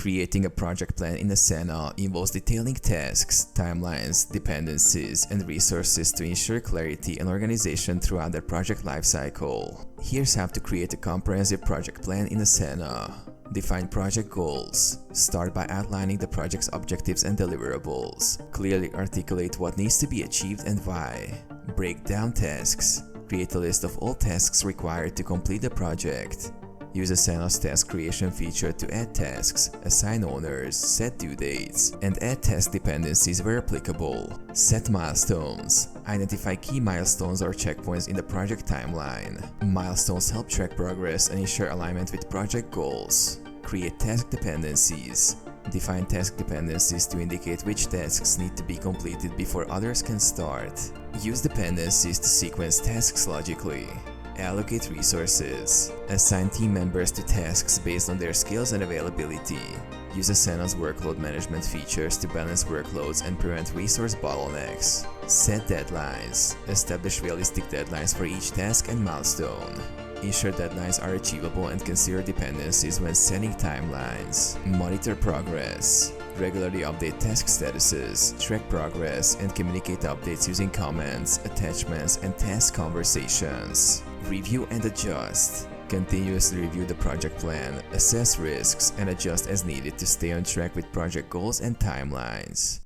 Creating a project plan in Asana involves detailing tasks, timelines, dependencies, and resources to ensure clarity and organization throughout the project lifecycle. Here's how to create a comprehensive project plan in Asana. Define project goals. Start by outlining the project's objectives and deliverables. Clearly articulate what needs to be achieved and why. Break down tasks. Create a list of all tasks required to complete the project. Use Asana's task creation feature to add tasks, assign owners, set due dates, and add task dependencies where applicable. Set milestones. Identify key milestones or checkpoints in the project timeline. Milestones help track progress and ensure alignment with project goals. Create task dependencies. Define task dependencies to indicate which tasks need to be completed before others can start. Use dependencies to sequence tasks logically. Allocate resources. Assign team members to tasks based on their skills and availability. Use Asana's workload management features to balance workloads and prevent resource bottlenecks. Set deadlines. Establish realistic deadlines for each task and milestone. Ensure deadlines are achievable and consider dependencies when setting timelines. Monitor progress. Regularly update task statuses, track progress, and communicate updates using comments, attachments, and task conversations. Review and adjust. Continuously review the project plan, assess risks, and adjust as needed to stay on track with project goals and timelines.